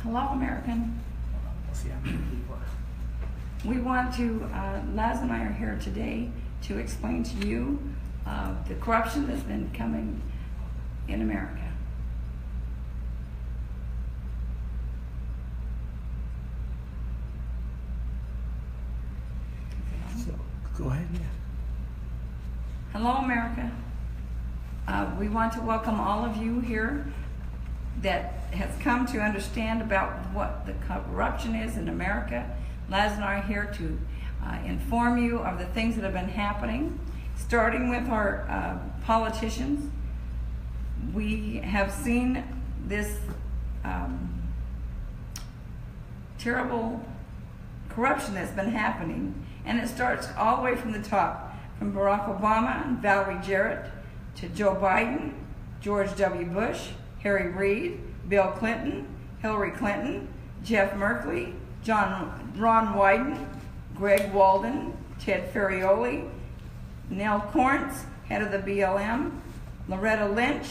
Hello, American. We want to, Laz and I are here today to explain to you the corruption that's been coming in America. So, go ahead, yeah. Hello, America. We want to welcome all of you here that has come to understand about what the corruption is in America. Laz and I are here to inform you of the things that have been happening, starting with our politicians. We have seen this terrible corruption that's been happening, and it starts all the way from the top, from Barack Obama and Valerie Jarrett to Joe Biden, George W. Bush, Harry Reid, Bill Clinton, Hillary Clinton, Jeff Merkley, Ron Wyden, Greg Walden, Ted Ferrioli, Nell Corntz, head of the BLM, Loretta Lynch,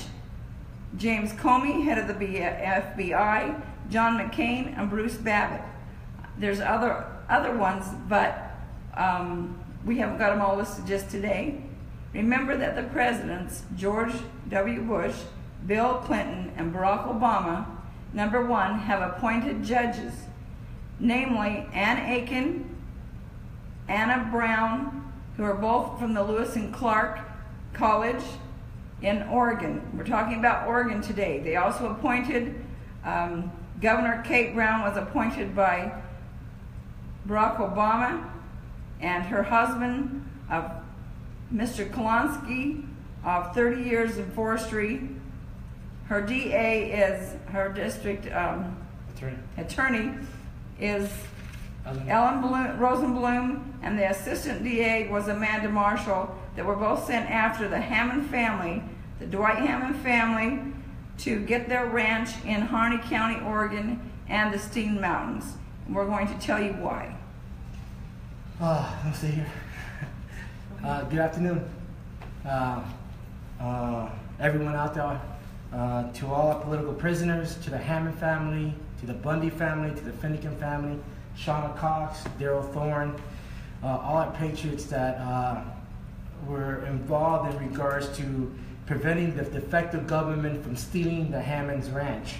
James Comey, head of the FBI, John McCain, and Bruce Babbitt. There's other ones, but we haven't got them all listed just today. Remember that the presidents, George W. Bush, Bill Clinton, and Barack Obama, number one, have appointed judges, namely Ann Aiken, Anna Brown, who are both from the Lewis and Clark College in Oregon. We're talking about Oregon today. They also appointed, Governor Kate Brown was appointed by Barack Obama, and her husband, Mr. Kolonsky, of 30 years in forestry. Her DA is, her district attorney is Ellen Rosenblum, and the assistant DA was Amanda Marshall, that were both sent after the Hammond family, the Dwight Hammond family, to get their ranch in Harney County, Oregon, and the Steens Mountains. And we're going to tell you why. Let's see here. Good afternoon, everyone out there. To all our political prisoners, to the Hammond family, to the Bundy family, to the Finnegan family, Shawna Cox, Daryl Thorne, all our patriots that were involved in regards to preventing the defective government from stealing the Hammond's ranch.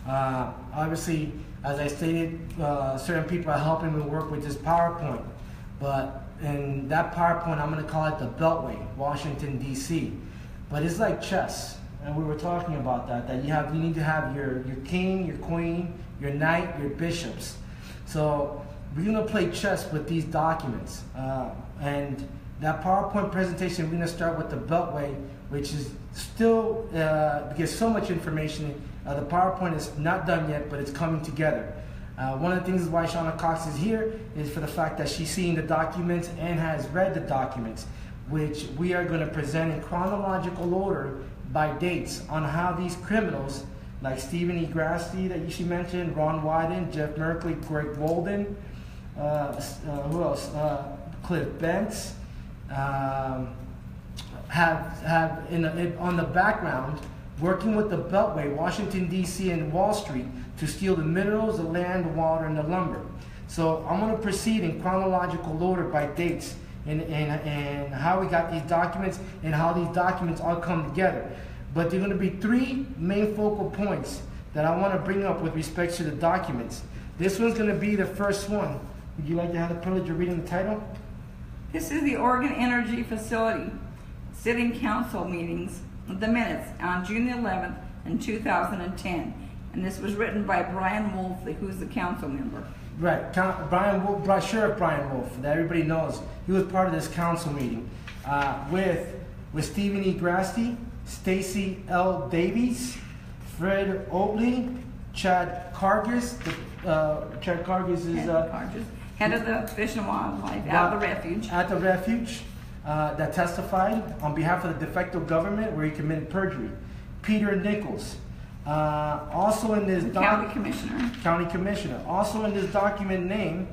Obviously, as I stated, certain people are helping me work with this PowerPoint, but in that PowerPoint, I'm going to call it the Beltway, Washington, D.C. But it's like chess. And we were talking about that you need to have your king, your queen, your knight, your bishops. So we're going to play chess with these documents. And that PowerPoint presentation, we're going to start with the Beltway, which is still, because so much information, the PowerPoint is not done yet, but it's coming together. One of the things why Shawna Cox is here is for the fact that she's seen the documents and has read the documents, which we are going to present in chronological order by dates on how these criminals, like Steven E Grasty that she mentioned, Ron Wyden, Jeff Merkley, Greg Walden, who else? Cliff Bentz, have on the background working with the Beltway, Washington, D.C. and Wall Street to steal the minerals, the land, the water, and the lumber. So I'm going to proceed in chronological order by dates and how we got these documents and how these documents all come together. But there are going to be three main focal points that I want to bring up with respect to the documents. This one's going to be the first one. Would you like to have the privilege of reading the title? This is the Oregon Energy Facility Sitting Council meetings, the minutes on June 11th in 2010. And this was written by Brian Wolf, who's the council member. Right, Sheriff Brian Wolf, that everybody knows. He was part of this council meeting with Steven E Grasty, Stacy L. Davies, Fred Oatley, Chad Cargis. Chad Cargis is head of the Fish and Wildlife at the refuge. At the refuge, that testified on behalf of the defective government where he committed perjury. Peter Nichols. Also in this county commissioner. Also in this document name,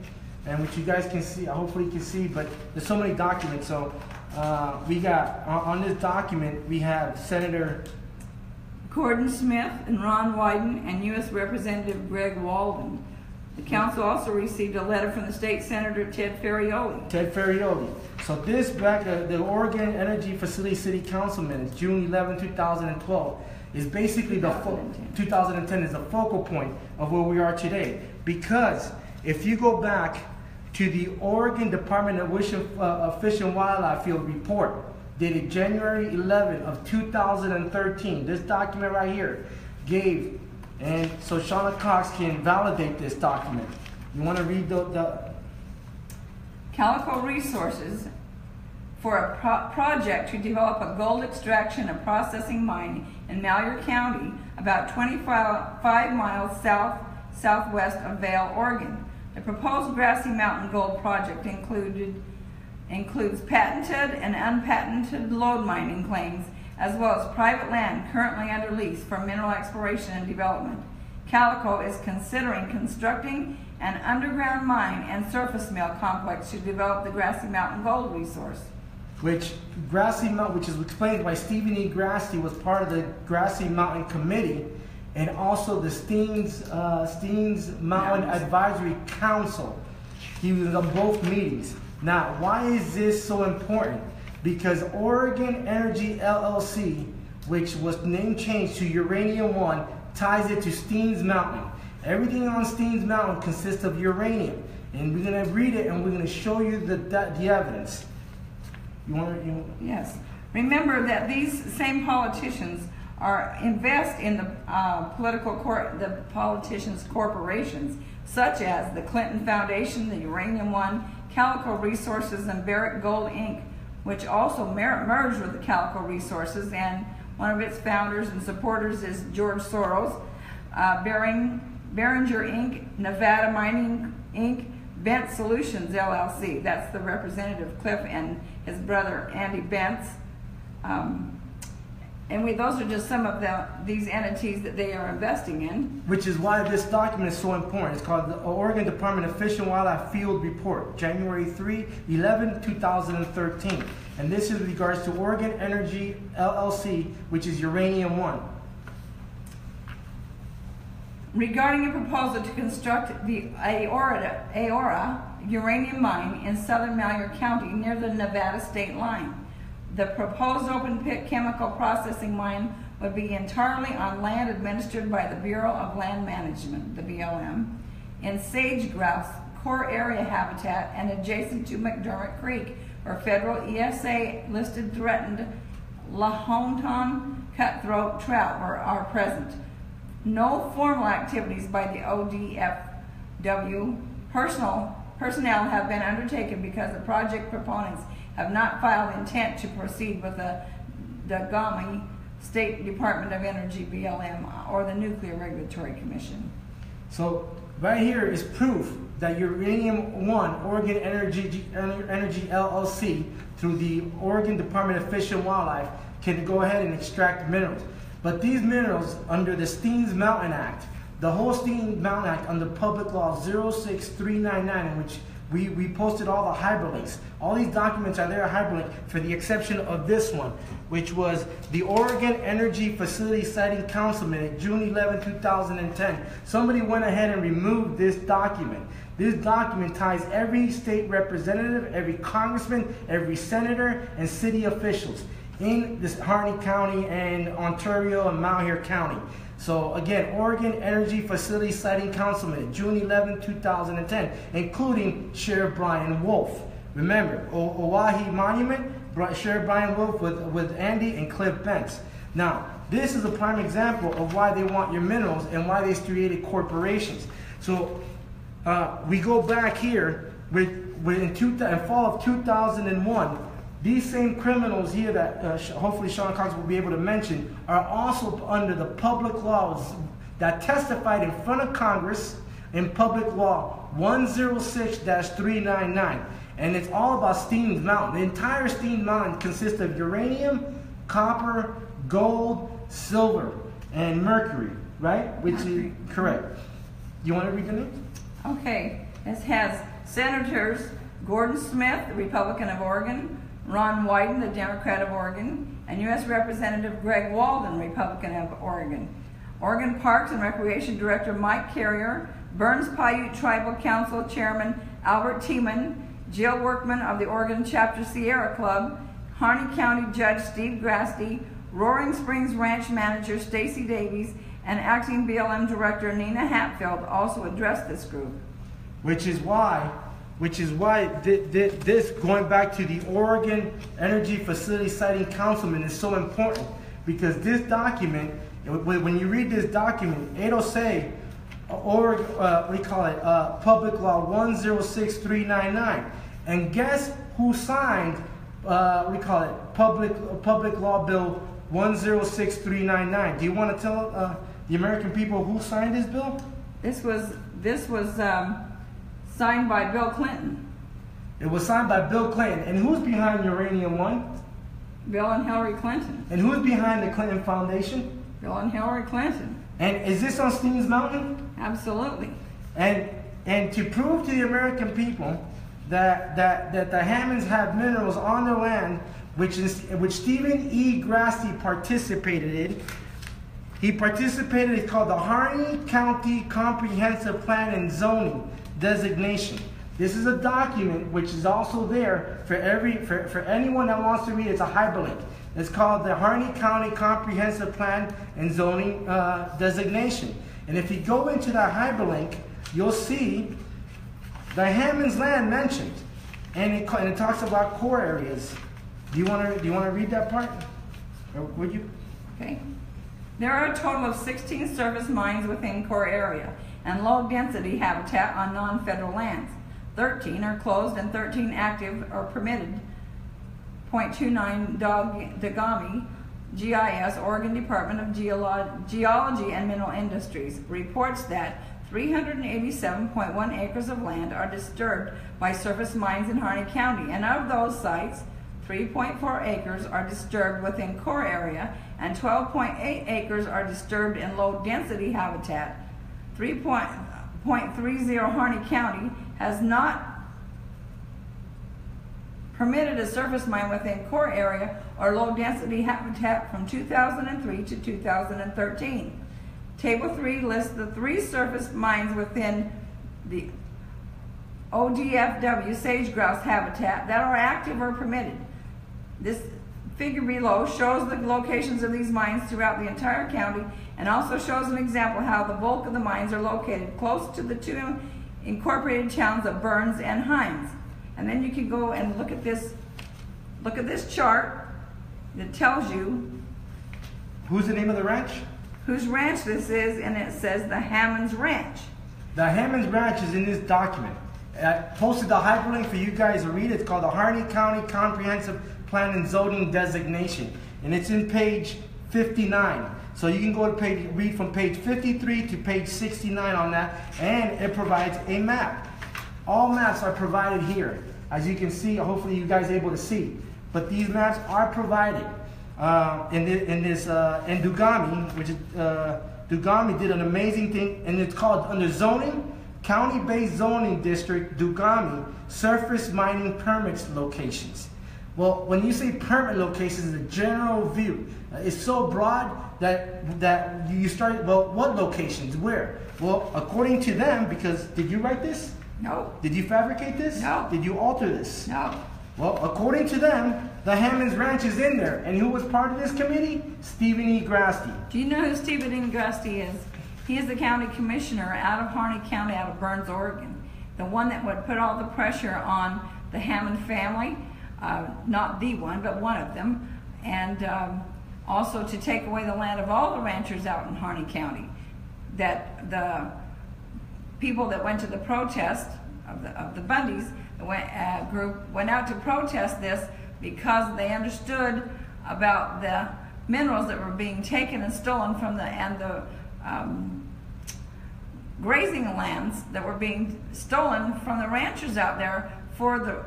and which you guys can see, hopefully you can see, but there's so many documents. So we got on this document we have Senator Gordon Smith and Ron Wyden, and U.S. Representative Greg Walden. The council also received a letter from the state senator Ted Ferrioli. So this back the Oregon Energy Facility City Council minutes, June 11, 2012, is basically 2010 is the focal point of where we are today. Because if you go back to the Oregon Department of Fish and Wildlife Field report, dated January 11 of 2013, this document right here gave, and so Shawna Cox can validate this document. You want to read the Calico Resources for a project to develop a gold extraction and processing mine in Malheur County, about 25 miles southwest of Vail, Oregon. The proposed Grassy Mountain Gold project includes patented and unpatented lode mining claims, as well as private land currently under lease for mineral exploration and development. Calico is considering constructing an underground mine and surface mill complex to develop the Grassy Mountain Gold resource. Which is explained by Steven E Grasty, was part of the Grassy Mountain Committee, and also the Steens Mountain Advisory Council. He was on both meetings. Now, why is this so important? Because Oregon Energy LLC, which was name changed to Uranium One, ties it to Steens Mountain. Everything on Steens Mountain consists of uranium, and we're going to read it and we're going to show you the evidence. Yes. Remember that these same politicians invest in the politicians' corporations, such as the Clinton Foundation, the Uranium One, Calico Resources, and Barrick Gold Inc., which also merged with the Calico Resources, and one of its founders and supporters is George Soros, Behringer Inc., Nevada Mining Inc., Bent Solutions LLC. That's the representative Cliff and his brother Andy Bentz. Those are just some of these entities that they are investing in. Which is why this document is so important. It's called the Oregon Department of Fish and Wildlife Field Report, January 11, 2013. And this is in regards to Oregon Energy LLC, which is Uranium One. Regarding a proposal to construct the Aora uranium mine in southern Malheur County near the Nevada state line. The proposed open-pit chemical processing mine would be entirely on land administered by the Bureau of Land Management, the BLM, in sage-grouse core area habitat and adjacent to McDermott Creek, where federal ESA-listed threatened Lahontan cutthroat trout are present. No formal activities by the ODFW personnel have been undertaken because the project proponents have not filed intent to proceed with the GOMI, State Department of Energy, BLM, or the Nuclear Regulatory Commission. So right here is proof that Uranium One, Oregon Energy LLC, through the Oregon Department of Fish and Wildlife, can go ahead and extract minerals. But these minerals, under the Steens Mountain Act, the whole Steens Mountain Act under Public Law 06399, in which we posted all the hyperlinks. All these documents are there hyperlinked, for the exception of this one, which was the Oregon Energy Facility Siting Council minute, June 11, 2010. Somebody went ahead and removed this document. This document ties every state representative, every congressman, every senator, and city officials in this Harney County and Ontario and Malheur County. So again, Oregon Energy Facility Siting Council minute, June 11, 2010, including Sheriff Brian Wolf. Remember, Oahe Monument, Sheriff Brian Wolf with Andy and Cliff Bentz. Now, this is a prime example of why they want your minerals and why they created corporations. So we go back here in fall of 2001. These same criminals here that hopefully Shawna Cox will be able to mention are also under the public laws that testified in front of Congress in Public Law 106-399. And it's all about Steens Mountain. The entire Steens Mountain consists of uranium, copper, gold, silver, and mercury, right? Which is correct. You want to read the names? Okay. This has Senators Gordon Smith, the Republican of Oregon, Ron Wyden, the Democrat of Oregon, and U.S. Representative Greg Walden, Republican of Oregon. Oregon Parks and Recreation Director Mike Carrier, Burns Paiute Tribal Council Chairman Albert Tiemann, Jill Workman of the Oregon Chapter Sierra Club, Harney County Judge Steve Grasty, Roaring Springs Ranch Manager Stacy Davies, and Acting BLM Director Nina Hatfield also addressed this group. Which is why this, going back to the Oregon Energy Facility Siting Councilman, is so important, because this document, when you read this document, it'll say, Public Law 106399, and guess who signed, Public Law Bill 106399. Do you want to tell the American people who signed this bill? This was signed by Bill Clinton. It was signed by Bill Clinton. And who's behind Uranium One? Bill and Hillary Clinton. And who's behind the Clinton Foundation? Bill and Hillary Clinton. And is this on Steens Mountain? Absolutely. And to prove to the American people that the Hammonds have minerals on their land, which Steven E Grasty participated in. He participated. It's called the Harney County Comprehensive Plan and Zoning Designation. This is a document which is also there for anyone that wants to read. It's a hyperlink. It's called the Harney County Comprehensive Plan and Zoning Designation. And if you go into that hyperlink, you'll see the Hammond's land mentioned, and it talks about core areas. Do you want to read that part? Or would you? Okay. There are a total of 16 surface mines within core area and low density habitat on non-federal lands. 13 are closed and 13 active or permitted. 0.29 Dagami GIS, Oregon Department of Geology and Mineral Industries, reports that 387.1 acres of land are disturbed by surface mines in Harney County, and of those sites, 3.4 acres are disturbed within core area and 12.8 acres are disturbed in low density habitat. 3.30 Harney County has not permitted a surface mine within core area or low density habitat from 2003 to 2013. Table 3 lists the 3 surface mines within the ODFW sage grouse habitat that are active or permitted. This figure below shows the locations of these mines throughout the entire county and also shows an example how the bulk of the mines are located close to the 2 incorporated towns of Burns and Hines. And then you can go and look at this chart that tells you who's the name of the ranch? Whose ranch this is, and it says the Hammonds Ranch. The Hammonds Ranch is in this document. I posted the hyperlink for you guys to read. It's called the Harney County Comprehensive Plan and Zoning Designation, and it's in page 59. So you can go to read from page 53 to page 69 on that, and it provides a map. All maps are provided here, as you can see. Hopefully you guys are able to see, but these maps are provided in Dugami, which is Dugami did an amazing thing, and it's called under zoning. County-based zoning district, Dugami, surface mining permits locations. Well, when you say permit locations, the general view is so broad that you start, well, what locations, where? Well, according to them, because, did you write this? No. Did you fabricate this? No. Did you alter this? No. Well, according to them, the Hammonds Ranch is in there. And who was part of this committee? Steven E Grasty. Do you know who Steven E Grasty is? He is the county commissioner out of Harney County, out of Burns, Oregon. The one that would put all the pressure on the Hammond family, not the one, but one of them, and also to take away the land of all the ranchers out in Harney County. That the people that went to the protest of the Bundys group went out to protest this because they understood about the minerals that were being taken and stolen from the grazing lands that were being stolen from the ranchers out there for the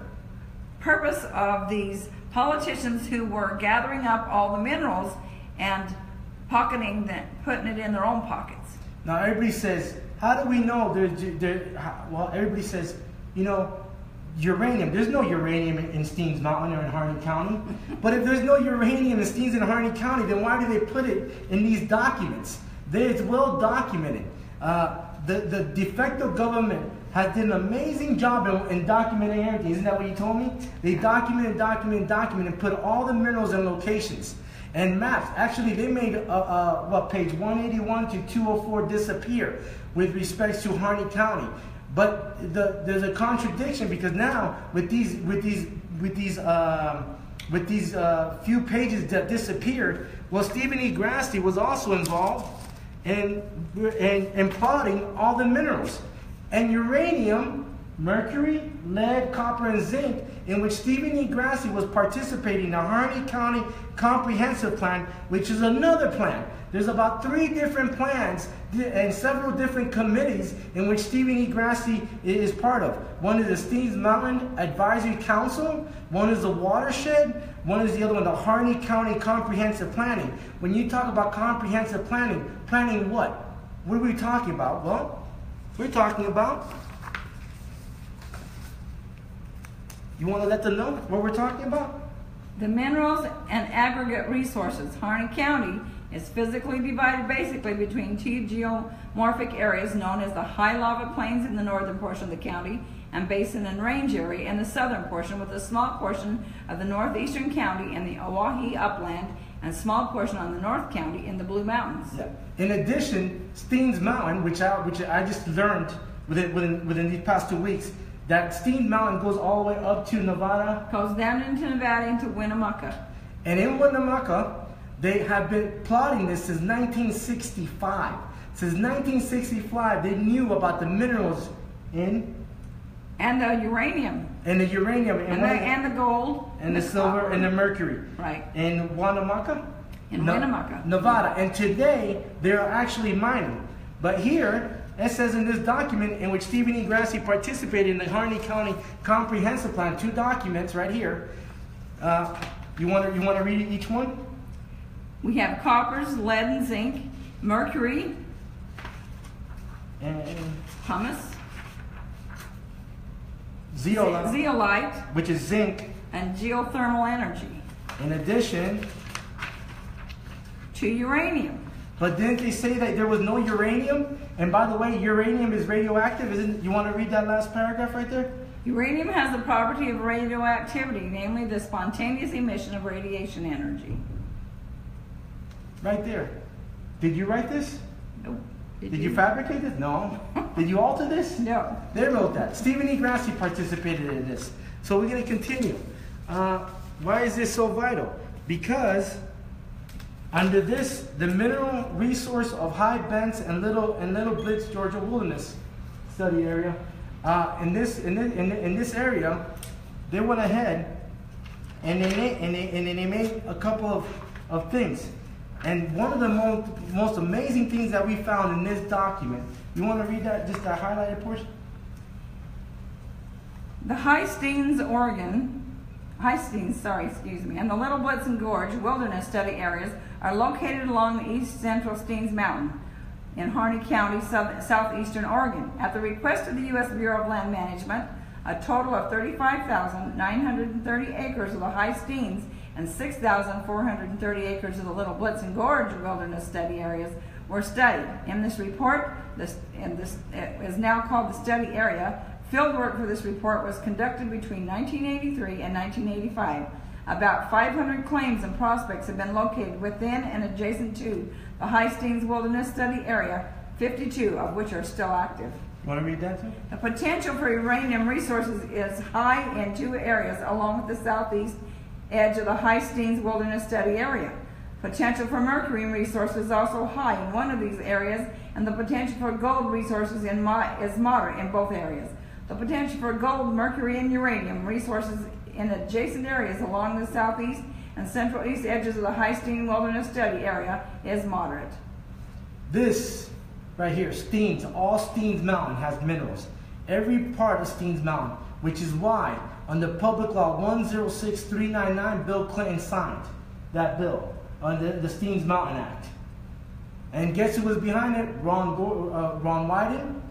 purpose of these politicians who were gathering up all the minerals and pocketing them, putting it in their own pockets. Now everybody says, how do we know well, everybody says, you know, uranium. There's no uranium in Steens Mountain or in Harney County. But if there's no uranium in Steens and Harney County, then why do they put it in these documents? It's well documented. The de facto government has done an amazing job in documenting everything. Isn't that what you told me? They document, and put all the minerals and locations and maps. Actually, they made page 181 to 204 disappear with respect to Harney County. But there's a contradiction, because now with these few pages that disappeared, well, Steven E Grasty was also involved in plotting all the minerals. And uranium, mercury, lead, copper, and zinc, in which Steven E Grasty was participating in the Harney County Comprehensive Plan, which is another plan. There's about 3 different plans and several different committees in which Steven E Grasty is part of. One is the Steens Mountain Advisory Council, one is the Watershed, one is the other one, the Harney County Comprehensive Planning. When you talk about comprehensive planning, planning what? What are we talking about? Well, we're talking about, you want to let them know what we're talking about? The minerals and aggregate resources. Harney County is physically divided basically between 2 geomorphic areas known as the high lava plains in the northern portion of the county and basin and range area in the southern portion, with a small portion of the northeastern county in the Oahe upland and small portion on the north county in the Blue Mountains. Yeah. In addition, Steens Mountain, which I just learned within these past 2 weeks, that Steens Mountain goes all the way up to Nevada. Goes down into Nevada into Winnemucca. And in Winnemucca, they have been plotting this since 1965. Since 1965, they knew about the minerals in... And the uranium. And the uranium. And the gold. And the silver and the mercury. Right. In Winnemucca? In Winnemucca. Nevada. And today, they're actually mining. But here, it says in this document in which Steven E Grasty participated in the Harney County Comprehensive Plan, 2 documents right here. You want to read each one? We have coppers, lead and zinc, mercury, and pumice, zeolite, which is zinc, and geothermal energy. In addition to uranium. But didn't they say that there was no uranium? And by the way, uranium is radioactive. You want to read that last paragraph right there? Uranium has the property of radioactivity, namely the spontaneous emission of radiation energy. Right there. Did you write this? Nope. Did you fabricate this? No. Did you alter this? No. They wrote that. Steven E Grasty participated in this. So we're going to continue. Why is this so vital? Because under this, the mineral resource of High Bends and Little Blitz, Georgia Wilderness Study Area, in this area, they went ahead and they made a couple of things. And one of the most amazing things that we found in this document, you want to read that, just that highlighted portion? The High Steens, and the Little Blitzen Gorge Wilderness Study areas are located along the east central Steens Mountain in Harney County, southeastern Oregon. At the request of the U.S. Bureau of Land Management, a total of 35,930 acres of the High Steens and 6,430 acres of the Little Blitzen Gorge Wilderness Study areas were studied. In this report, it is now called the study area. Fieldwork for this report was conducted between 1983 and 1985. About 500 claims and prospects have been located within and adjacent to the High Steens Wilderness Study area, 52 of which are still active. You want to read that too? The potential for uranium resources is high in 2 areas along with the southeast edge of the High Steens Wilderness Study area. Potential for mercury resources is also high in one of these areas, and the potential for gold resources is moderate in both areas. The potential for gold, mercury, and uranium resources in adjacent areas along the southeast and central east edges of the High Steens Wilderness Study area is moderate. This right here, Steens, all Steens Mountain has minerals. Every part of Steens Mountain, which is why under Public Law 106399, Bill Clinton signed that bill under the STEENS Mountain Act. And guess who was behind it? Ron Wyden,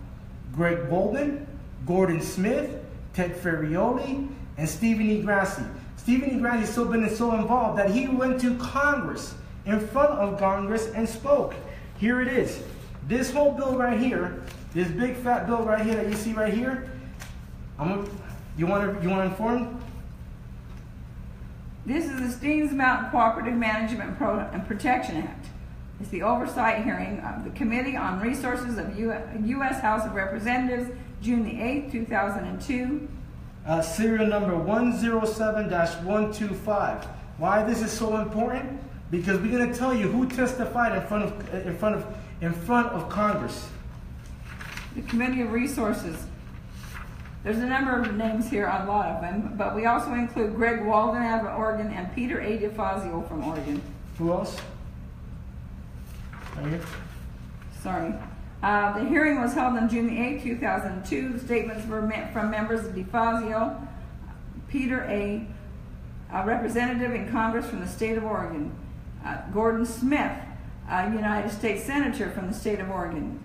Greg Bolden, Gordon Smith, Ted Ferrioli, and Steven E Grasty. Steven E Grasty has been so involved that he went to Congress, in front of Congress, and spoke. Here it is. This whole bill right here, this big fat bill right here that you see right here, you want to inform? This is the Steens Mountain Cooperative Management and Protection Act. It's the oversight hearing of the Committee on Resources of U.S. House of Representatives, June the 8th, 2002. Serial number 107-125. Why this is so important? Because we're going to tell you who testified in front of Congress. The Committee of Resources. There's a number of names here, a lot of them, but we also include Greg Walden out of Oregon and Peter A. DeFazio from Oregon. Who else? Right here. Sorry. The hearing was held on June the 8th, 2002. The statements were from members of DeFazio, Peter A., a representative in Congress from the state of Oregon, Gordon Smith, a United States Senator from the state of Oregon,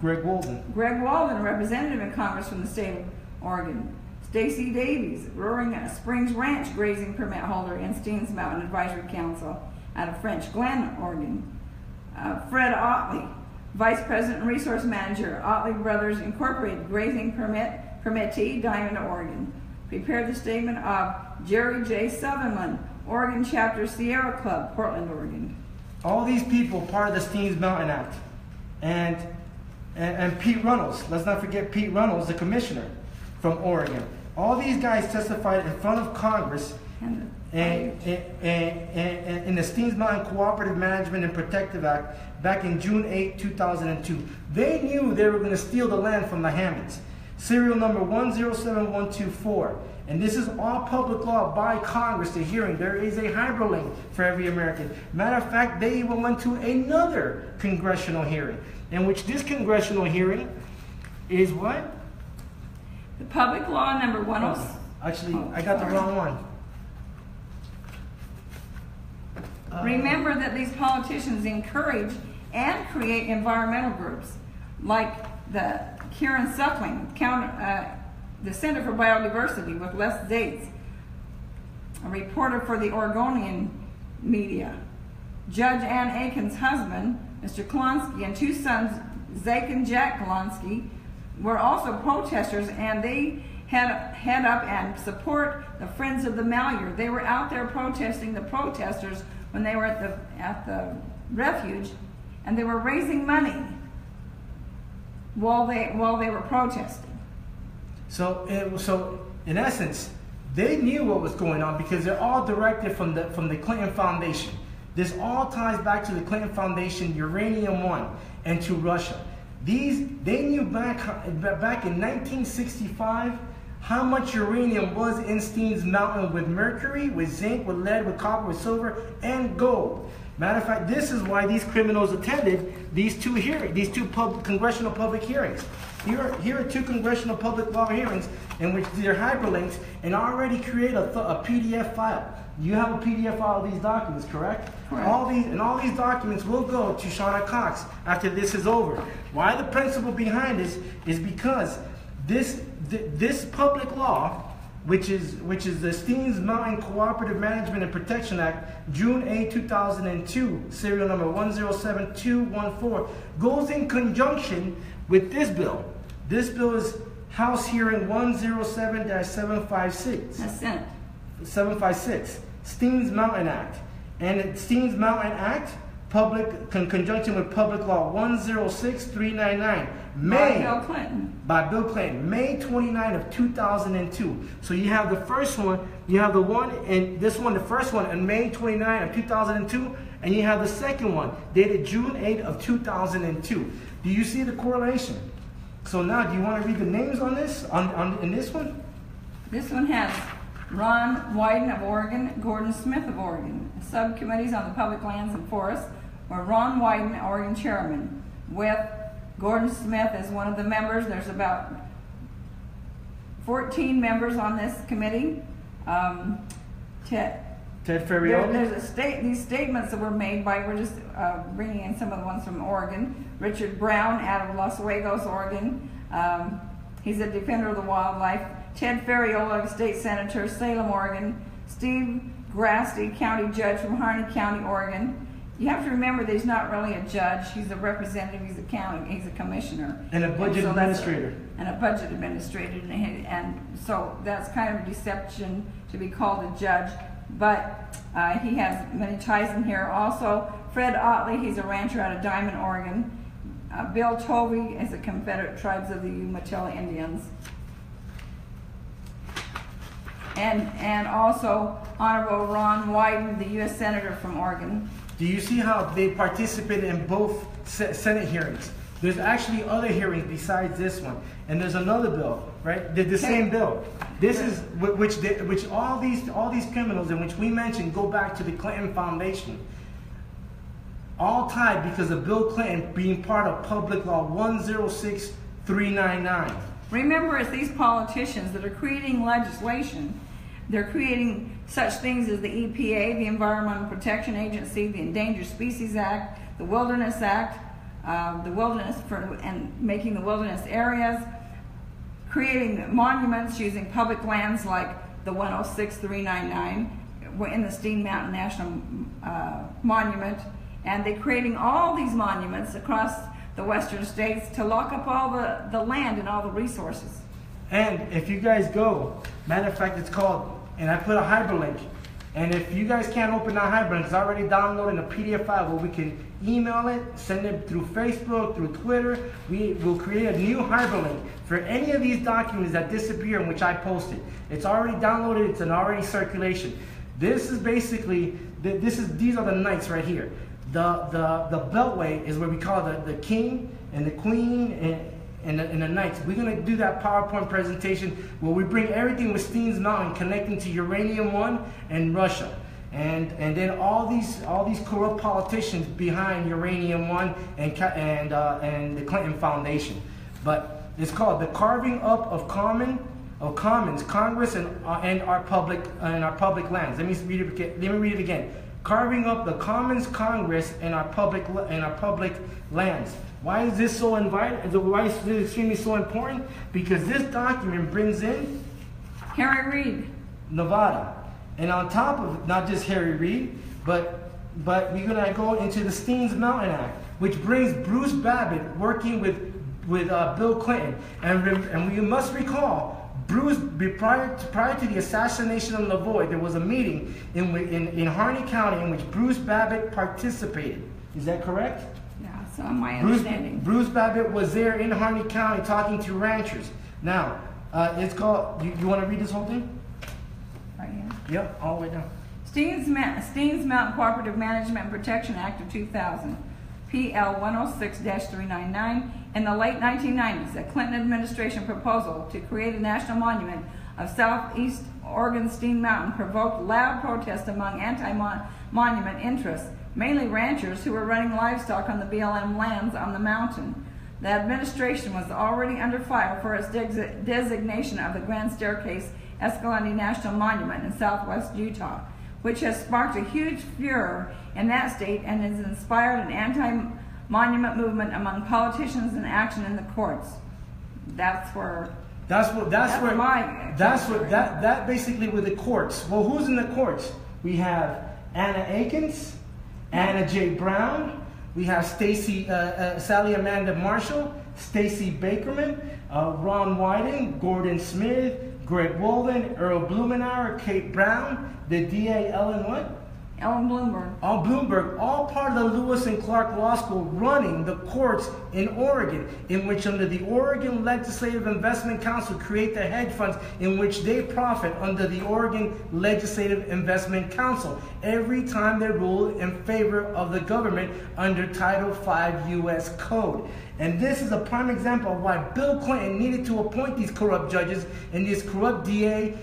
Greg Walden, a representative in Congress from the state of Oregon, Stacy Davies, Roaring Springs Ranch grazing permit holder in Steens Mountain Advisory Council out of French Glen, Oregon, Fred Otley, Vice President and Resource Manager, Otley Brothers Incorporated, grazing permittee, Diamond, Oregon. Prepared the statement of Jerry J. Sutherland, Oregon Chapter Sierra Club, Portland, Oregon. All these people part of the Steens Mountain Act. And Pete Reynolds, let's not forget Pete Reynolds, the commissioner from Oregon. All these guys testified in front of Congress in the Steens Mountain Cooperative Management and Protective Act back in June 8, 2002. They knew they were going to steal the land from the Hammonds. Serial number 107124. And this is all public law by Congress, the hearing. There is a hyperlink for every American. Matter of fact, they even went to another congressional hearing, in which this congressional hearing is what? The public law number 106. Actually, I got the wrong one. Remember that these politicians encourage and create environmental groups like the Kieran Suckling, the Center for Biodiversity with Les Zates, a reporter for the Oregonian media. Judge Ann Aiken's husband, Mr. Klonsky, and two sons, Zach and Jack Klonsky, were also protesters, and they head up and support the Friends of the Malheur. They were out there protesting the protesters when they were at the refuge, and they were raising money while they were protesting. So in essence, they knew what was going on because they're all directed from the Clinton Foundation. This all ties back to the Clinton Foundation, Uranium One, and to Russia. They knew back in 1965 how much uranium was in Steens Mountain with mercury, with zinc, with lead, with copper, with silver, and gold. Matter of fact, this is why these criminals attended these two congressional public hearings. Here are two congressional public law hearings in which they're hyperlinks and already create a PDF file. You have a PDF file of these documents, correct? Correct. All these documents will go to Shawna Cox after this is over. Why the principle behind this is because this public law, which is the Steens Mountain Cooperative Management and Protection Act, June 8, 2002, serial number 107214, goes in conjunction with this bill. This bill is House Hearing 107-756. That's Senate. 756, Steens Mountain Act. And the Steens Mountain Act, conjunction with Public Law 106399, by Bill Clinton, May 29 of 2002. So you have the first one, you have the one, and this one, the first one, on May 29 of 2002, and you have the second one, dated June 8 of 2002. Do you see the correlation? So now, do you want to read the names on this, in this one? This one has Ron Wyden of Oregon, Gordon Smith of Oregon. Subcommittees on the Public Lands and Forests, where Ron Wyden, Oregon Chairman, with Gordon Smith as one of the members. There's about 14 members on this committee. Ted Ferrioli. There's these statements that were made by, we're just bringing in some of the ones from Oregon. Richard Brown out of Los Suegos, Oregon. He's a defender of the wildlife. Ted Ferriola, state senator, Salem, Oregon. Steven E Grasty, county judge from Harney County, Oregon. You have to remember that he's not really a judge. He's a representative. He's a county. He's a commissioner. And a budget administrator. And a budget administrator. And so that's kind of a deception to be called a judge. But he has many ties in here. Also, Fred Otley, he's a rancher out of Diamond, Oregon. Bill Tovey is a Confederate Tribes of the Umatilla Indians. And also Honorable Ron Wyden, the U.S. Senator from Oregon. Do you see how they participated in both Senate hearings? There's actually other hearings besides this one, and there's another bill, right? The same bill. This is which all these criminals in which we mentioned go back to the Clinton Foundation. All tied because of Bill Clinton being part of Public Law 106399. Remember, it's these politicians that are creating legislation. They're creating such things as the EPA, the Environmental Protection Agency, the Endangered Species Act, the Wilderness Act, and making the wilderness areas, creating monuments using public lands like the 106399 in the Steens Mountain National Monument, and they're creating all these monuments across the western states to lock up all the land and all the resources. And if you guys go, matter of fact, it's called, and I put a hyperlink, and if you guys can't open that hyperlink, it's already downloading a PDF file where we can email it, send it through Facebook, through Twitter. We will create a new hyperlink for any of these documents that disappear in which I posted. It's already downloaded, it's in already circulation. This is basically, these are the knights right here. The Beltway is where we call the king and the queen and the knights. We're going to do that PowerPoint presentation where we bring everything with Steens Mountain connecting to Uranium One and Russia. And then all these corrupt politicians behind Uranium One and the Clinton Foundation. But it's called the Carving Up of Commons, Congress, and our public lands. Let me read it again. Carving up the Commons, Congress, and our public lands. Why is this so why is this extremely so important? Because this document brings in Harry Reid, Nevada, and on top of not just Harry Reid, but we're gonna go into the Steens Mountain Act, which brings Bruce Babbitt working with Bill Clinton, and we must recall. Bruce, prior to the assassination of Lavoie, there was a meeting in Harney County in which Bruce Babbitt participated. Is that correct? Yeah, so my understanding. Bruce Babbitt was there in Harney County talking to ranchers. Now, it's called, you want to read this whole thing? Right here. Yep, all the way down. Steens Mountain Cooperative Management and Protection Act of 2000. PL 106-399, in the late 1990s, a Clinton administration proposal to create a national monument of Southeast Oregon Steens Mountain provoked loud protest among anti-monument interests, mainly ranchers who were running livestock on the BLM lands on the mountain. The administration was already under fire for its designation of the Grand Staircase Escalante National Monument in southwest Utah, which has sparked a huge furor in that state and has inspired an anti-monument movement among politicians and action in the courts. That basically with the courts. Well, who's in the courts? We have Anna Akins, Anna J. Brown, we have Sally Amanda Marshall, Stacey Bakerman, Ron Wyden, Gordon Smith, Greg Walden, Earl Blumenauer, Kate Brown, the DA Ellen what? Ellen Bloomberg. Bloomberg, all part of the Lewis and Clark Law School running the courts in Oregon, in which under the Oregon Legislative Investment Council create the hedge funds in which they profit under the Oregon Legislative Investment Council every time they rule in favor of the government under Title V U.S. Code. And this is a prime example of why Bill Clinton needed to appoint these corrupt judges and these corrupt DA,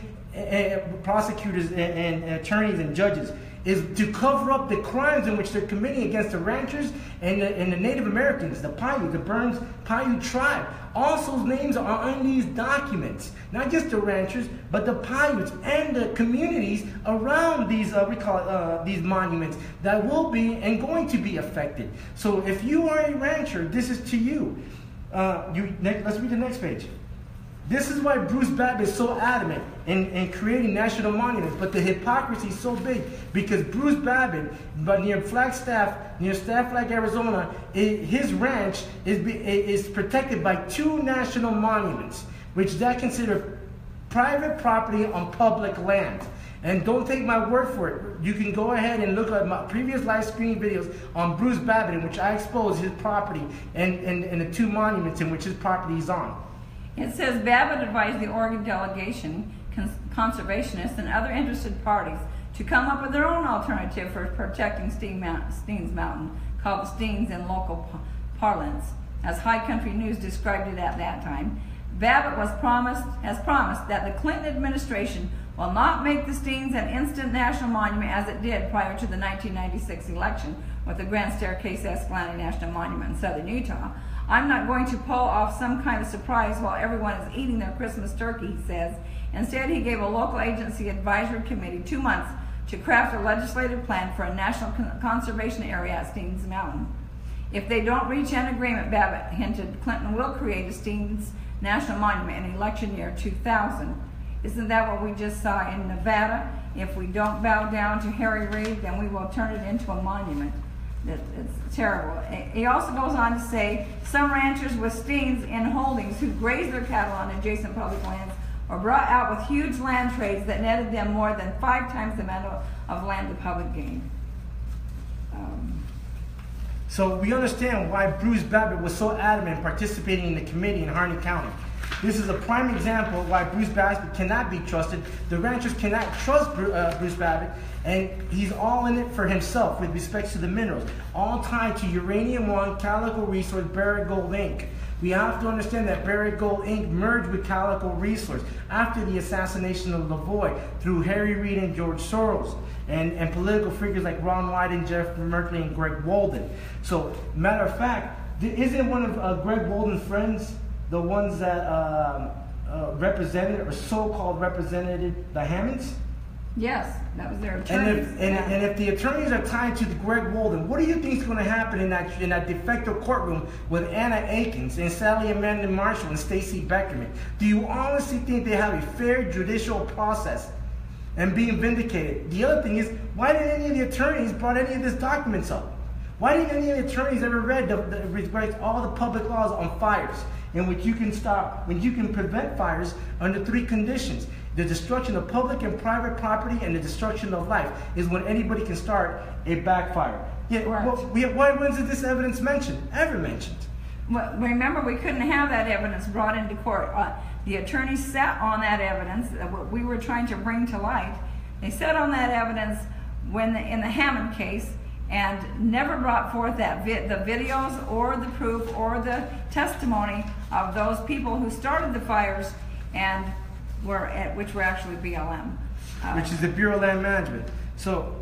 prosecutors, and attorneys and judges, is to cover up the crimes in which they're committing against the ranchers and the Native Americans, the Paiute, the Burns Paiute tribe. All those names are on these documents. Not just the ranchers, but the Paiutes and the communities around these, these monuments that will be and going to be affected. So if you are a rancher, this is to you. Let's read the next page. This is why Bruce Babbitt is so adamant in creating national monuments, but the hypocrisy is so big because Bruce Babbitt, but near Staff Flag, Arizona, his ranch is protected by 2 national monuments, which that consider private property on public land. And don't take my word for it. You can go ahead and look at my previous live streaming videos on Bruce Babbitt, in which I expose his property and the 2 monuments in which his property is on. It says Babbitt advised the Oregon delegation, conservationists, and other interested parties to come up with their own alternative for protecting Steens Mountain, called the Steens in local parlance, as High Country News described it at that time. Babbitt has promised that the Clinton administration will not make the Steens an instant national monument as it did prior to the 1996 election with the Grand Staircase Escalante National Monument in southern Utah. I'm not going to pull off some kind of surprise while everyone is eating their Christmas turkey, he says. Instead, he gave a local agency advisory committee 2 months to craft a legislative plan for a national conservation area at Steens Mountain. If they don't reach an agreement, Babbitt hinted, Clinton will create a Steens National Monument in election year 2000. Isn't that what we just saw in Nevada? If we don't bow down to Harry Reid, then we will turn it into a monument. It's terrible. He also goes on to say, some ranchers with Steens in holdings who graze their cattle on adjacent public lands were brought out with huge land trades that netted them more than 5 times the amount of land the public gained. So we understand why Bruce Babbitt was so adamant in participating in the committee in Harney County. This is a prime example of why Bruce Babbitt cannot be trusted. The ranchers cannot trust Bruce Babbitt, and he's all in it for himself with respect to the minerals, all tied to Uranium One, Calico Resource, Barrick Gold Inc. We have to understand that Barrick Gold Inc. merged with Calico Resource after the assassination of Lavoie through Harry Reid and George Soros, and political figures like Ron Wyden, Jeff Merkley, and Greg Walden. So, matter of fact, isn't one of Greg Walden's friends the ones that represented, or so-called represented, the Hammonds? Yes, that was their attorneys. And if the attorneys are tied to the Greg Walden, what do you think is going to happen in that de facto courtroom with Anna Akins and Sally Amanda Marshall and Stacey Beckerman? Do you honestly think they have a fair judicial process and being vindicated? The other thing is, why didn't any of the attorneys brought any of these documents up? Why didn't any of the attorneys ever read all the public laws on fires, in which you can stop, when you can prevent fires under 3 conditions? The destruction of public and private property and the destruction of life is when anybody can start a backfire. Yet, right. Why wasn't this evidence ever mentioned? Well, remember, we couldn't have that evidence brought into court. The attorneys sat on that evidence that we were trying to bring to light. They sat on that evidence in the Hammond case, and never brought forth the videos or the proof or the testimony of those people who started the fires and which were actually BLM, which is the Bureau of Land Management. So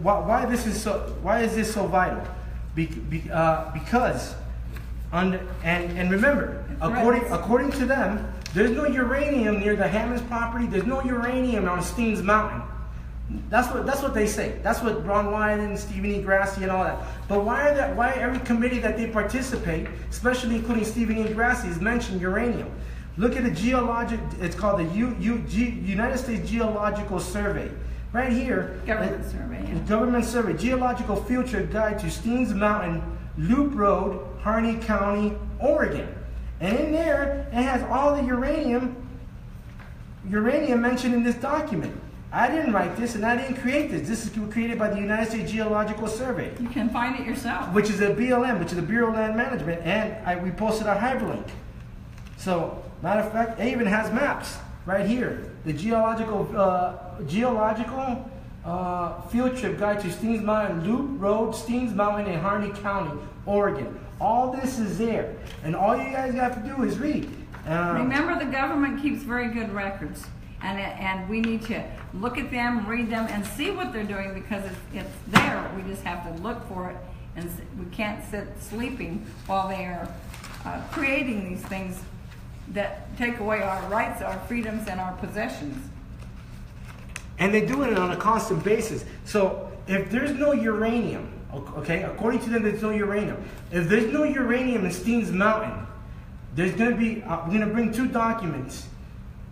why is this so vital? Because and remember, according to them, there's no uranium near the Hammonds property. There's no uranium on Steens Mountain. That's what they say. That's what Ron Wyden, Steven E Grasty, and all that. But why every committee that they participate, especially including Steven E Grasty, is mentioned uranium? Look at the it's called the United States Geological Survey. Right here. Government survey, yeah. Government survey. Geological Field Trip Guide to Steens Mountain, Loop Road, Harney County, Oregon. And in there, it has all the uranium mentioned in this document. I didn't write this, and I didn't create this. This is created by the United States Geological Survey. You can find it yourself. Which is a BLM, which is the Bureau of Land Management, and we posted our hyperlink. So, matter of fact, it even has maps right here. The geological field trip guide to Steens Mountain, Loop Road, Steens Mountain in Harney County, Oregon. All this is there, and all you guys have to do is read. Remember, the government keeps very good records. And we need to look at them, read them, and see what they're doing, because it's there. We just have to look for it, and we can't sit sleeping while they are creating these things that take away our rights, our freedoms, and our possessions. And they do it on a constant basis. So if there's no uranium, okay, according to them, there's no uranium. If there's no uranium in Steens Mountain, there's going to be, we're going to bring two documents,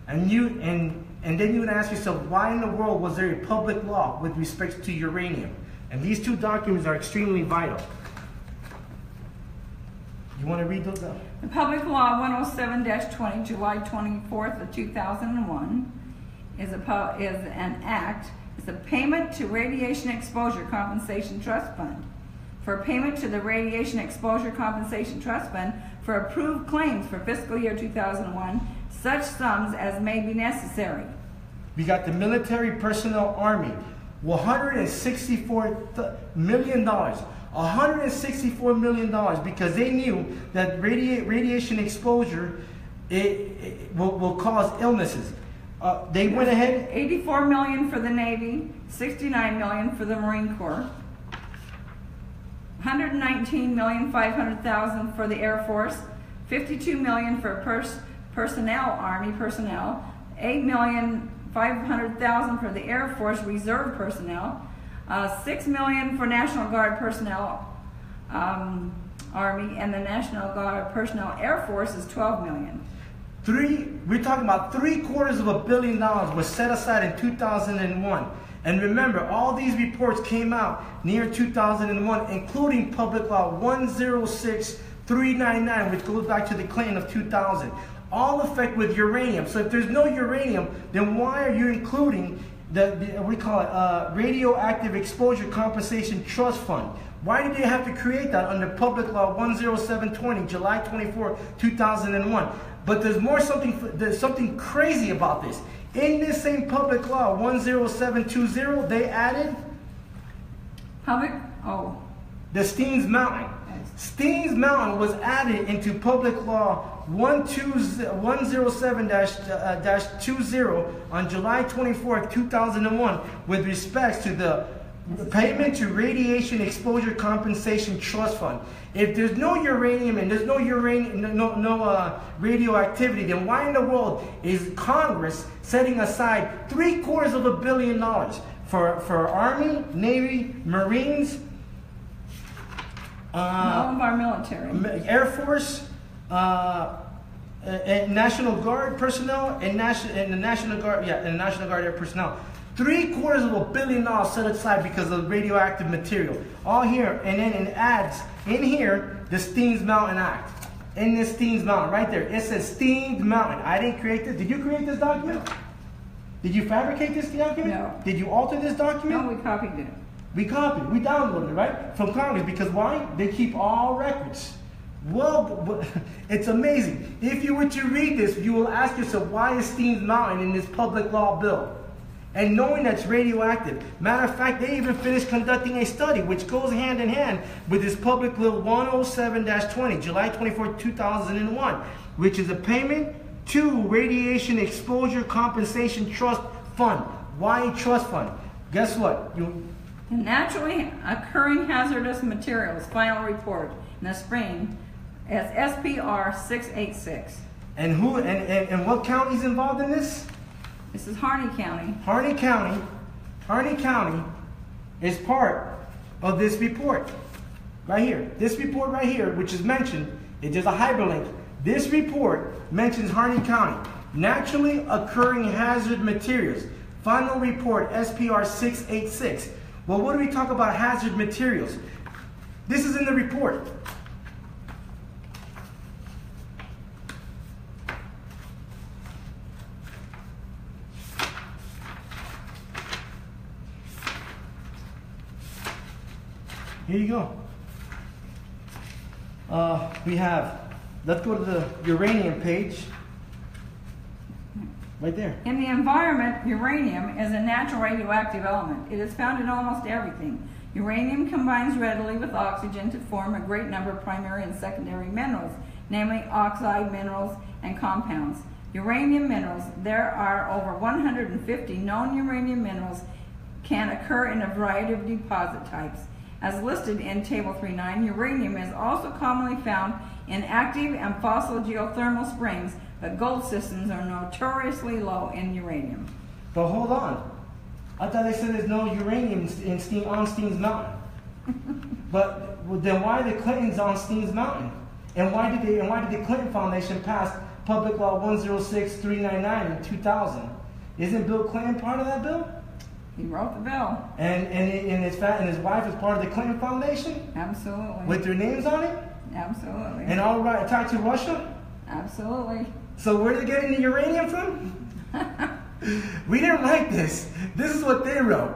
and then you would ask yourself, why in the world was there a public law with respect to uranium? And these two documents are extremely vital. You want to read those out? The Public Law 107-20, July 24th of 2001, is an act. It's a payment to Radiation Exposure Compensation Trust Fund. For payment to the Radiation Exposure Compensation Trust Fund for approved claims for fiscal year 2001, such sums as may be necessary. We got the military personnel army, $164 million. $164 million because they knew that radiation exposure will cause illnesses. They went ahead. $84 million for the Navy, $69 million for the Marine Corps, $119,500,000 for the Air Force, $52 million for personnel, Army personnel, $8,500,000 for the Air Force Reserve personnel, $6 million for National Guard personnel, Army, and the National Guard personnel Air Force is $12 million. We're talking about $750 million was set aside in 2001. And remember, all these reports came out near 2001, including Public Law 106-399, which goes back to the Clinton of 2000. All affect with uranium. So if there's no uranium, then why are you including we call it Radioactive Exposure Compensation Trust Fund? Why did they have to create that under Public Law 107-20, July 24, 2001? But there's something crazy about this. In this same Public Law 107-20, they added the Steens Mountain. Steens Mountain was added into Public Law 107-20 on July 24, 2001 with respect to the payment to Radiation Exposure Compensation Trust Fund. If there's no uranium and there's no radioactivity, then why in the world is Congress setting aside $750 million for Army, Navy, Marines, all of our military, Air Force, and National Guard personnel, and the National Guard Air personnel? $750 million set aside because of radioactive material. All here, and then it adds in here the Steens Mountain Act. In this Steens Mountain, right there, it says Steens Mountain. I didn't create this. Did you create this document? No. Did you fabricate this document? No. Did you alter this document? No, we copied it. We copied, we downloaded it, right? From Congress, because why? They keep all records. Well, it's amazing. If you were to read this, you will ask yourself, why is Steens Mountain in this public law bill? And knowing that's radioactive. Matter of fact, they even finished conducting a study, which goes hand in hand with this Public Law 107-20, July 24, 2001, which is a payment to Radiation Exposure Compensation Trust Fund. Why trust fund? Guess what? The naturally occurring hazardous materials final report in the spring as SPR 686. And who and what county is involved in this? This is Harney County. Harney County is part of this report. Right here. This report right here, which is mentioned, it's just a hyperlink. This report mentions Harney County. Naturally occurring hazard materials. Final report SPR 686. Well, what do we talk about hazard materials? This is in the report. Here you go. We have, let's go to the uranium page. Right there. In the environment, uranium is a natural radioactive element. It is found in almost everything. Uranium combines readily with oxygen to form a great number of primary and secondary minerals, namely oxide minerals and compounds. Uranium minerals, there are over 150 known uranium minerals can occur in a variety of deposit types. As listed in Table 3.9, uranium is also commonly found in active and fossil geothermal springs, but gold systems are notoriously low in uranium. But hold on. I thought they said there's no uranium on Steens Mountain. But then why are the Clintons on Steens Mountain? And why did the Clinton Foundation pass Public Law 106-399 in 2000? Isn't Bill Clinton part of that bill? He wrote the bill. And his wife is part of the Clinton Foundation? Absolutely. With their names on it? Absolutely. And all right, tied to Russia? Absolutely. So where are they getting the uranium from? We didn't write this. This is what they wrote.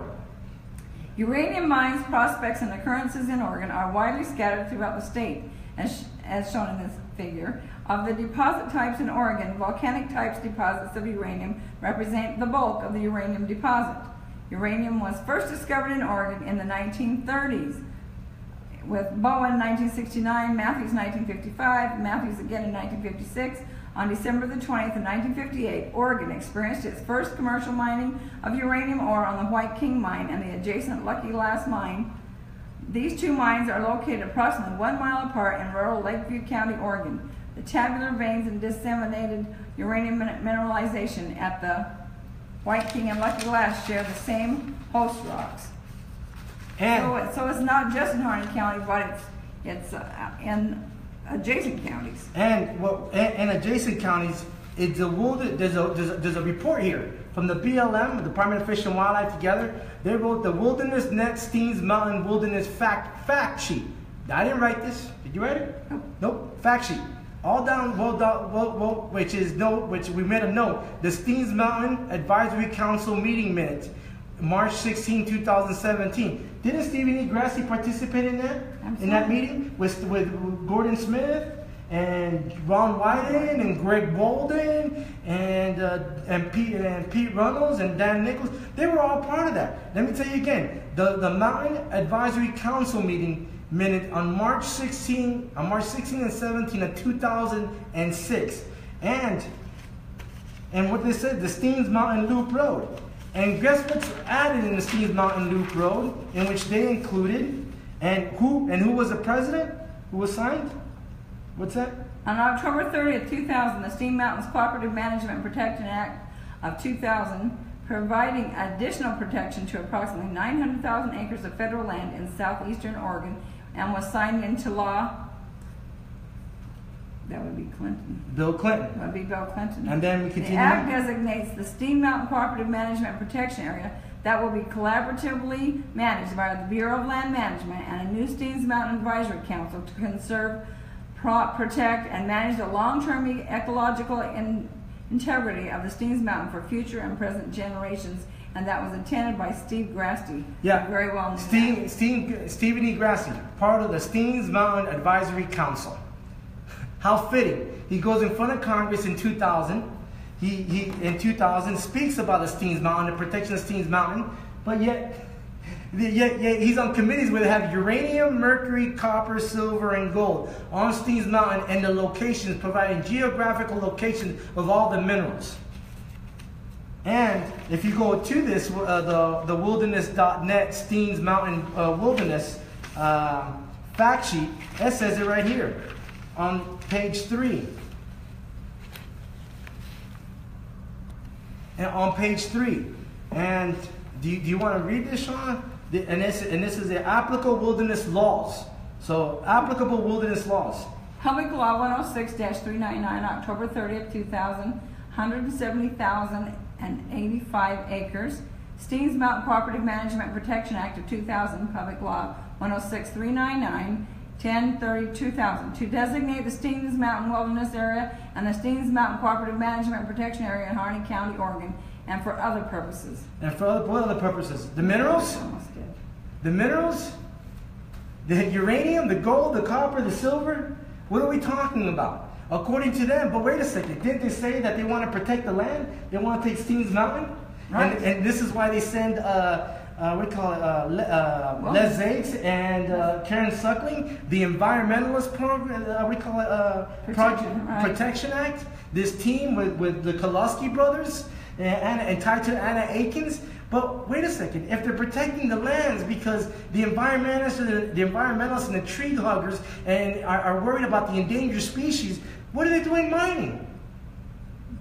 Uranium mines, prospects, and occurrences in Oregon are widely scattered throughout the state, as shown in this figure. Of the deposit types in Oregon, volcanic types deposits of uranium represent the bulk of the uranium deposit. Uranium was first discovered in Oregon in the 1930s, with Bowen in 1969, Matthews 1955, Matthews again in 1956. On December the 20th of 1958, Oregon experienced its first commercial mining of uranium ore on the White King mine and the adjacent Lucky Lass mine. These two mines are located approximately 1 mile apart in rural Lakeview County, Oregon. The tabular veins and disseminated uranium mineralization at the White King and Lucky Lass share the same host rocks. And so it's not just in Harney County, but it's in adjacent counties. And adjacent counties, there's a report here from the BLM, the Department of Fish and Wildlife, together. They wrote the Wilderness Net Steens Mountain Wilderness Fact Sheet. I didn't write this. Did you write it? Nope. Fact sheet. All down, which we made a note. The Steens Mountain Advisory Council meeting minutes, March 16, 2017. Didn't Steven E Grasty participate in that? Absolutely. In that meeting with Gordon Smith and Ron Wyden and Greg Bolden and Pete Runnels and Dan Nichols? They were all part of that. Let me tell you again. The Mountain Advisory Council meeting minute on March 16 and 17 of 2006, and what they said, the Steens Mountain Loop Road. And guess what's added in the Steens Mountain Loop Road, in which they included, and who was the president? Who was signed? What's that? On October 30th, 2000, the Steens Mountains Cooperative Management and Protection Act of 2000, providing additional protection to approximately 900,000 acres of federal land in southeastern Oregon, and was signed into law. That would be Clinton. Bill Clinton. That would be Bill Clinton. And then we continue. The Act designates the Steens Mountain Cooperative Management and Protection Area that will be collaboratively managed by the Bureau of Land Management and a new Steens Mountain Advisory Council to conserve, protect, and manage the long-term ecological integrity of the Steens Mountain for future and present generations. And that was intended by Steve Grasty. Yeah, very well. Steven E Grasty, part of the Steens Mountain Advisory Council. How fitting. He goes in front of Congress in 2000. He in 2000 speaks about the Steens Mountain, the protection of Steens Mountain, but yet he's on committees where they have uranium, mercury, copper, silver, and gold on Steens Mountain, and the locations, providing geographical locations of all the minerals. And if you go to this, the wilderness.net Steens Mountain Wilderness fact sheet, it says it right here on page 3. And on page 3. And do you want to read this, Shawna? And this is the applicable wilderness laws. So applicable wilderness laws. Public Law 106-399, October 30th, 2000, 170,085 acres. Steens Mountain Cooperative Management Protection Act of 2000, Public Law 106-399, 10/30/2000, to designate the Steens Mountain Wilderness Area and the Steens Mountain Cooperative Management Protection Area in Harney County, Oregon, and for other purposes. And for what other purposes? The minerals? The minerals? The uranium, the gold, the copper, the silver? What are we talking about? According to them, but wait a second, didn't they say that they want to protect the land? They want to take Steens Mountain? Right. And this is why they send, Les Zakes and Karen Suckling, the environmentalist program, Protection Act, this team with the Kolosky brothers and tied to Anna Akins. But wait a second, if they're protecting the lands because the environmentalists and the tree huggers and are worried about the endangered species, what are they doing mining?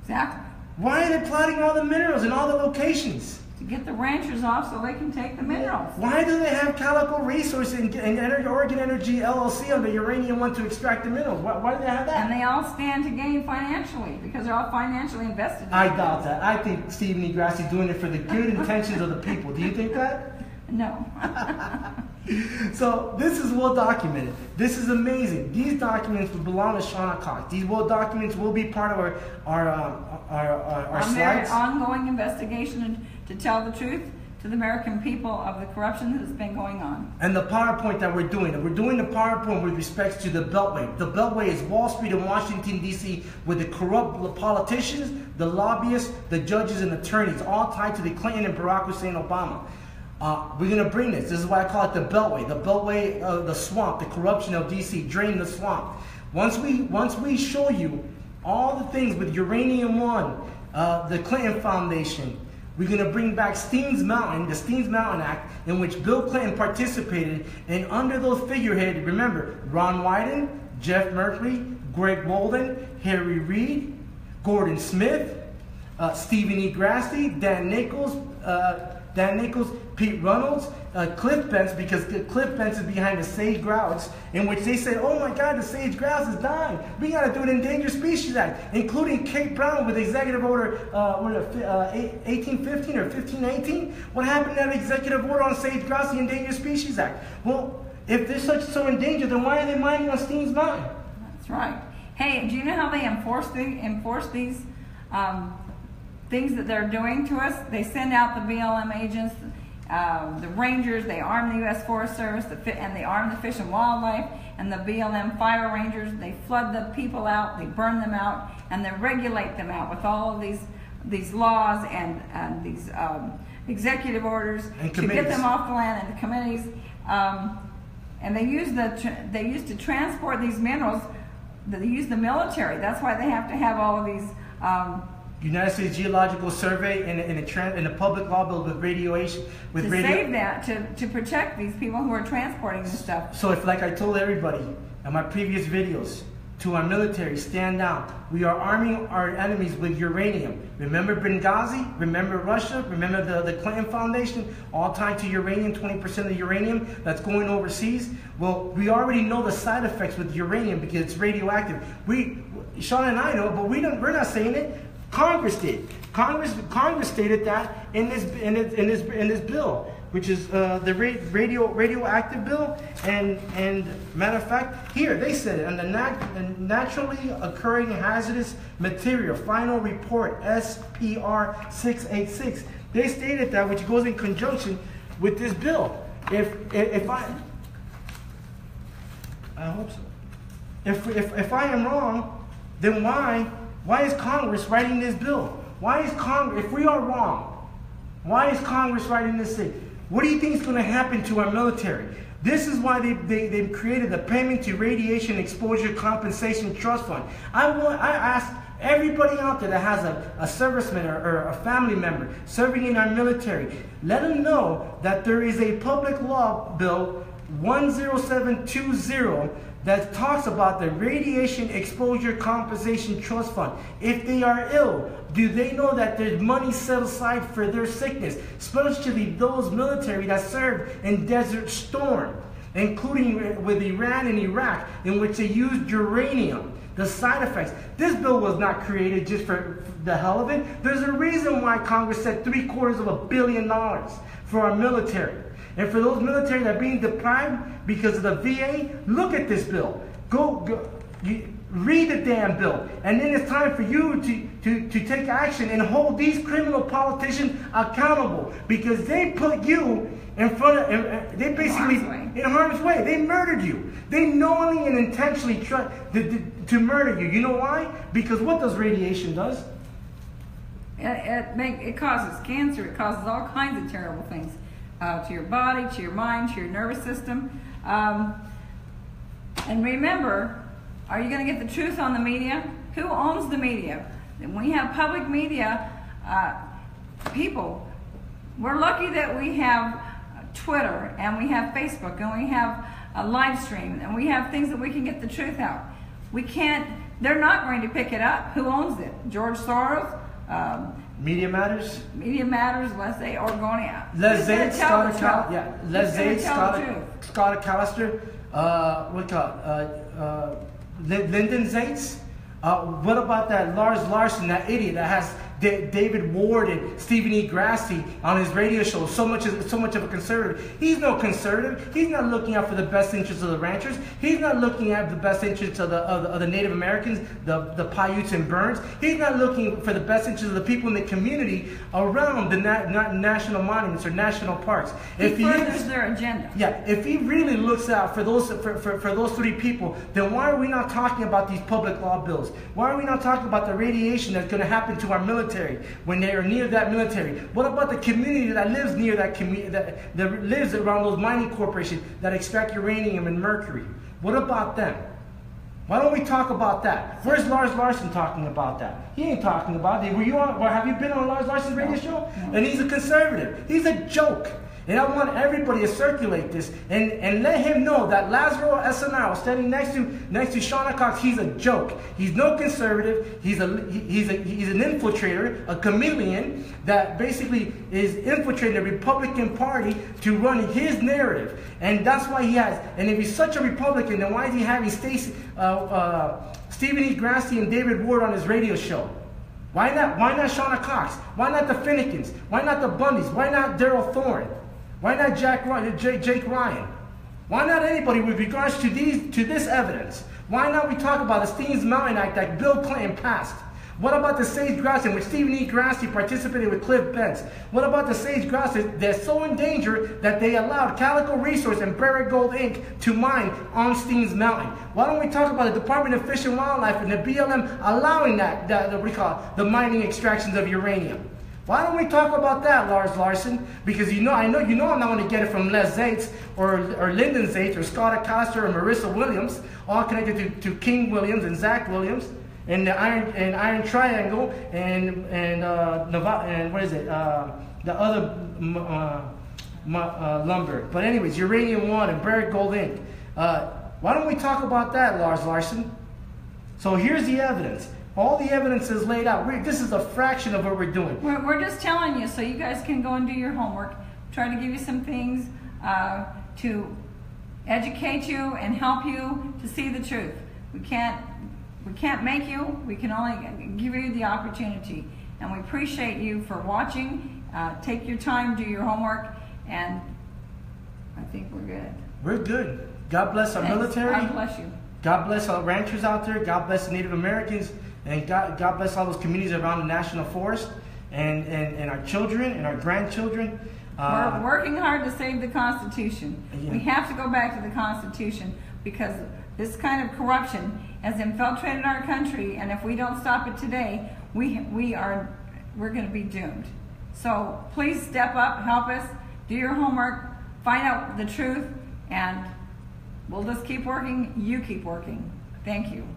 Exactly. Why are they plotting all the minerals in all the locations? to get the ranchers off so they can take the minerals. Why do they have Calico Resources and Oregon Energy LLC on the uranium one to extract the minerals? Why do they have that? And they all stand to gain financially because they're all financially invested. I doubt that. I think Steven E Grasty is doing it for the good intentions of the people. Do you think that? No. So this is well documented. This is amazing. These documents will belong to Shawna Cox. These well documents will be part of our slides. Ongoing investigation to tell the truth to the American people of the corruption that has been going on. And the PowerPoint that we're doing the PowerPoint with respect to the Beltway. The Beltway is Wall Street in Washington, D.C. with the corrupt politicians, the lobbyists, the judges, and attorneys, all tied to the Clinton and Barack Hussein Obama. We're going to bring this. This is why I call it the Beltway. The Beltway, the swamp, the corruption of D.C. Drain the swamp. Once we show you all the things with Uranium One, the Clinton Foundation, we're going to bring back Steens Mountain, the Steens Mountain Act, in which Bill Clinton participated. And under those figureheads, remember, Ron Wyden, Jeff Merkley, Greg Walden, Harry Reid, Gordon Smith, Steven E Grasty, Dan Nichols, Pete Reynolds, Cliff Bentz, because Cliff Bentz is behind the sage grouse, in which they said, oh my God, the sage grouse is dying. We got to do an Endangered Species Act, including Kate Brown with Executive Order 1815 or 1518. What happened to that Executive Order on sage grouse, the Endangered Species Act? Well, if they're so endangered, then why are they mining on Steens Mountain? That's right. Hey, do you know how they enforce these things that they're doing to us? They send out the BLM agents, the rangers, they arm the U.S. Forest Service, and they arm the Fish and Wildlife, and the BLM fire rangers. They flood the people out, they burn them out, and they regulate them out with all of these laws and these executive orders to get them off the land, and the committees. And they use to transport these minerals. They use the military. That's why they have to have all of these. United States Geological Survey in a public law bill with radiation, save that to protect these people who are transporting this stuff. So if, like I told everybody in my previous videos, to our military, stand down. We are arming our enemies with uranium. Remember Benghazi? Remember Russia? Remember the Clinton Foundation? All tied to uranium, 20% of the uranium that's going overseas? Well, we already know the side effects with uranium because it's radioactive. Sean and I know, but we're not saying it. Congress did. Congress stated that in this bill, which is the radioactive bill. And matter of fact, here they said it on the naturally occurring hazardous material final report SPR 686. They stated that, which goes in conjunction with this bill. If I hope so. If I am wrong, then why is Congress writing this bill? Why is Congress, if we are wrong, why is Congress writing this thing? What do you think is going to happen to our military? This is why they've created the Payment to Radiation Exposure Compensation Trust Fund. I ask everybody out there that has a serviceman or a family member serving in our military, let them know that there is a public law bill 10720 that talks about the Radiation Exposure Compensation Trust Fund. If they are ill, do they know that there's money set aside for their sickness, especially those military that served in Desert Storm, including with Iran and Iraq, in which they used uranium? The side effects. This bill was not created just for the hell of it. There's a reason why Congress set $750 million for our military. And for those military that are being deprived because of the VA, look at this bill. Read the damn bill. And then it's time for you to take action and hold these criminal politicians accountable, because they put you in front of, they basically, in harm's way. They murdered you. They knowingly and intentionally tried to murder you. You know why? Because what does radiation does? It causes cancer. It causes all kinds of terrible things. To your body, to your mind, to your nervous system. And remember, are you going to get the truth on the media? Who owns the media? And when you have public media, people, we're lucky that we have Twitter and we have Facebook and we have a live stream and we have things that we can get the truth out. We can't, they're not going to pick it up. Who owns it? George Soros? Media Matters? Media Matters, let's say Oregonia. Lazaro, Scott Callister, Lyndon Zaitz. What about that Lars Larson, that idiot that has David Ward and Steven E Grasty on his radio show? So much of a conservative. He's no conservative. He's not looking out for the best interests of the ranchers. He's not looking at the best interests of the Native Americans, the Paiutes and Burns. He's not looking for the best interests of the people in the community around the national monuments or national parks. He furthers their agenda. Yeah, if he really looks out for those three people, then why are we not talking about these public law bills? Why are we not talking about the radiation that's going to happen to our military when they are near that military? What about the community that lives near that community, that lives around those mining corporations that extract uranium and mercury? What about them? Why don't we talk about that? Where's Lars Larson talking about that? He ain't talking about it. Were you on, or have you been on Lars Larson's radio show? No. And he's a conservative. He's a joke. And I want everybody to circulate this and let him know that Lazaro Ecenarro, standing next to Shawna Cox, he's a joke. He's no conservative. He's an infiltrator, a chameleon that basically is infiltrating the Republican Party to run his narrative. And that's why he has. And if he's such a Republican, then why is he having Steven E Grasty and David Ward on his radio show? Why not? Why not Shawna Cox? Why not the Finnegans? Why not the Bundys? Why not Daryl Thorne? Why not Jake Ryan? Why not anybody with regards to this evidence? Why not we talk about the STEENS Mountain Act that Bill Clinton passed? What about the sage grouse in which Steven E Grasty participated with Cliff Benz? What about the sage grouse that's so in danger that they allowed Calico Resource and Barrick Gold Inc. to mine on Steens Mountain? Why don't we talk about the Department of Fish and Wildlife and the BLM allowing the mining extractions of uranium? Why don't we talk about that, Lars Larson? Because I know I'm not going to get it from Les Zaitz or Lyndon Zaitz or Scott Coster or Marissa Williams, all connected to King Williams and Zach Williams and the Iron Triangle and what is it? The other lumber. But anyways, Uranium One and Barrick Gold Inc. Why don't we talk about that, Lars Larson? So here's the evidence. All the evidence is laid out. This is a fraction of what we're doing. We're just telling you so you guys can go and do your homework. Try to give you some things to educate you and help you to see the truth. We can't make you. We can only give you the opportunity. And we appreciate you for watching. Take your time, do your homework, and I think we're good. We're good. God bless our military. God bless you. God bless our ranchers out there. God bless the Native Americans. And God bless all those communities around the national forest and our children and our grandchildren. We're working hard to save the Constitution. Yeah. We have to go back to the Constitution because this kind of corruption has infiltrated our country, and if we don't stop it today, we're going to be doomed. So please step up, help us, do your homework, find out the truth, and we'll just keep working. You keep working. Thank you.